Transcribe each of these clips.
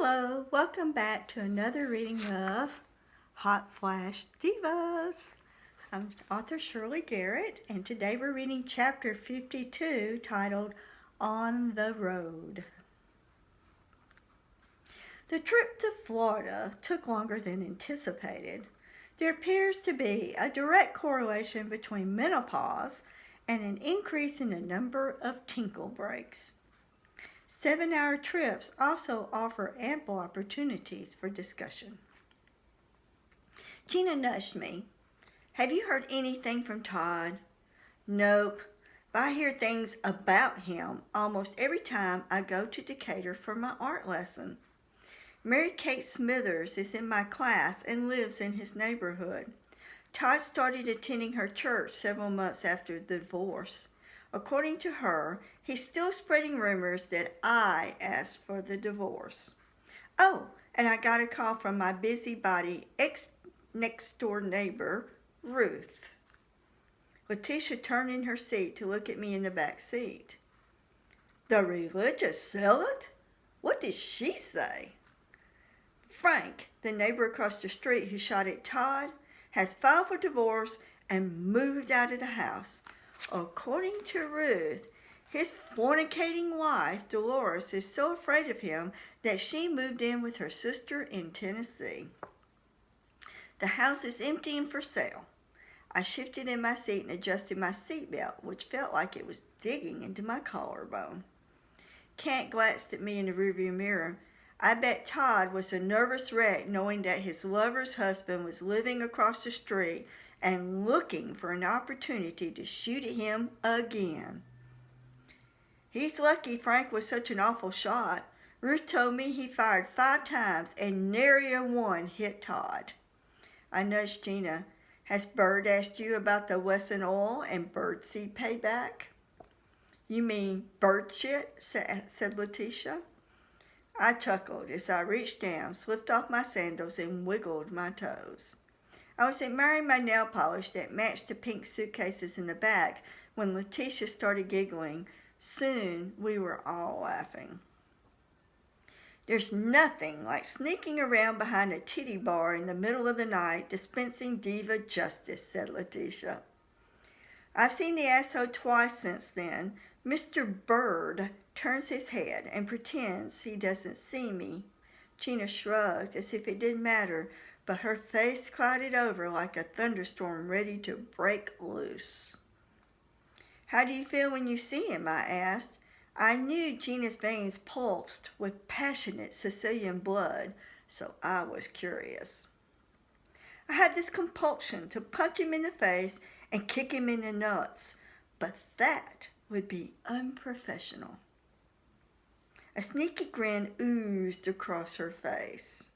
Hello, welcome back to another reading of Hot Flash Divas. I'm author Shirley Garrett, and today we're reading chapter 52 titled On the Road. The trip to Florida took longer than anticipated. There appears to be a direct correlation between menopause and an increase in the number of tinkle breaks. 7-hour trips also offer ample opportunities for discussion. Gina nudged me. Have you heard anything from Todd? Nope, but I hear things about him almost every time I go to Decatur for my art lesson. Mary Kate Smithers is in my class and lives in his neighborhood. Todd started attending her church several months after the divorce. According to her, he's still spreading rumors that I asked for the divorce. Oh, and I got a call from my busybody next-door neighbor, Ruth. Letitia turned in her seat to look at me in the back seat. The religious zealot? What did she say? Frank, the neighbor across the street who shot at Todd, has filed for divorce and moved out of the house. According to Ruth, his fornicating wife, Dolores, is so afraid of him that she moved in with her sister in Tennessee. The house is empty and for sale. I shifted in my seat and adjusted my seatbelt, which felt like it was digging into my collarbone. Kent glanced at me in the rearview mirror. I bet Todd was a nervous wreck knowing that his lover's husband was living across the street and looking for an opportunity to shoot at him again. He's lucky Frank was such an awful shot. Ruth told me he fired 5 times and nary a one hit Todd. I nudged Gina. Has Bird asked you about the Wesson oil and birdseed payback? You mean bird shit? said Letitia. I chuckled as I reached down, slipped off my sandals, and wiggled my toes. I was admiring my nail polish that matched the pink suitcases in the back when Letitia started giggling. Soon we were all laughing. There's nothing like sneaking around behind a titty bar in the middle of the night dispensing diva justice, said Letitia. I've seen the asshole twice since then. Mr. Bird turns his head and pretends he doesn't see me. Gina shrugged as if it didn't matter, but her face clouded over like a thunderstorm ready to break loose. How do you feel when you see him? I asked. I knew Gina's veins pulsed with passionate Sicilian blood, so I was curious. I had this compulsion to punch him in the face and kick him in the nuts, but that would be unprofessional. A sneaky grin oozed across her face.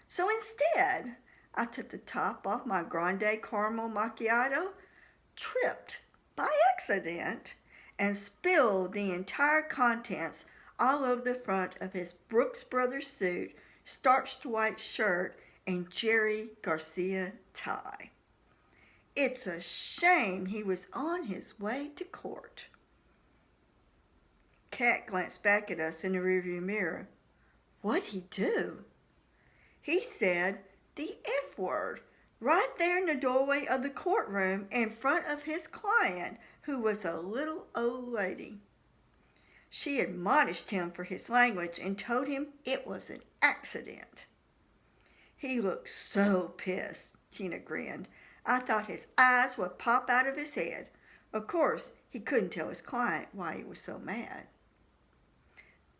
So instead, I took the top off my grande caramel macchiato, tripped by accident, and spilled the entire contents all over the front of his Brooks Brothers suit, starched white shirt, and Jerry Garcia tie. It's a shame he was on his way to court. Kat glanced back at us in the rearview mirror. What'd he do? He said the F word right there in the doorway of the courtroom in front of his client, who was a little old lady. She admonished him for his language and told him it was an accident. He looked so pissed, Gina grinned. I thought his eyes would pop out of his head. Of course, he couldn't tell his client why he was so mad.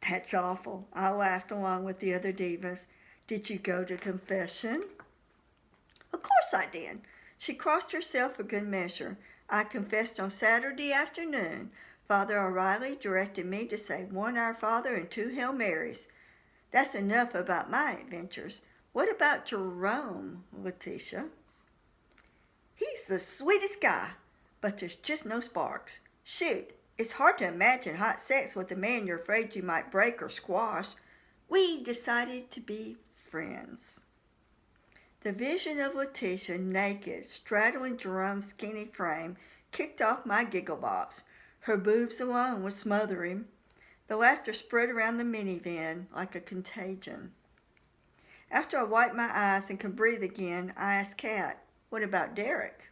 That's awful, I laughed along with the other divas. Did you go to confession? Of course I did. She crossed herself for good measure. I confessed on Saturday afternoon. Father O'Reilly directed me to say 1 Our Father and 2 Hail Marys. That's enough about my adventures. What about Jerome, Letitia? He's the sweetest guy, but there's just no sparks. Shoot, it's hard to imagine hot sex with a man you're afraid you might break or squash. We decided to be friends. The vision of Letitia naked, straddling Jerome's skinny frame, kicked off my giggle box. Her boobs alone would smother him. The laughter spread around the minivan like a contagion. After I wiped my eyes and could breathe again, I asked Kat, "What about Derek?"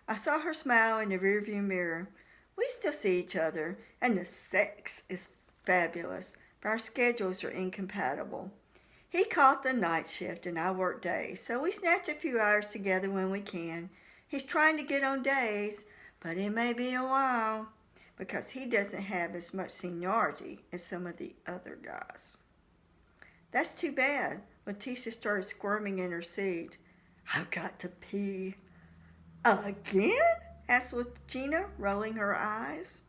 I saw her smile in the rearview mirror. We still see each other, and the sex is fabulous, but our schedules are incompatible. He caught the night shift and I work days, so we snatch a few hours together when we can. He's trying to get on days, but it may be a while because he doesn't have as much seniority as some of the other guys. That's too bad. Letitia started squirming in her seat. "I've got to pee." "Again?" asked Regina, rolling her eyes.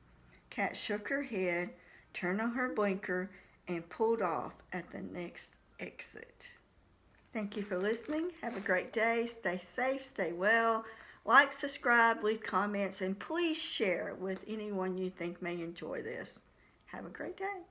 Kat shook her head, turned on her blinker, and pulled off at the next exit. Thank you for listening. Have a great day. Stay safe, stay well. Like, subscribe, leave comments, and please share with anyone you think may enjoy this. Have a great day.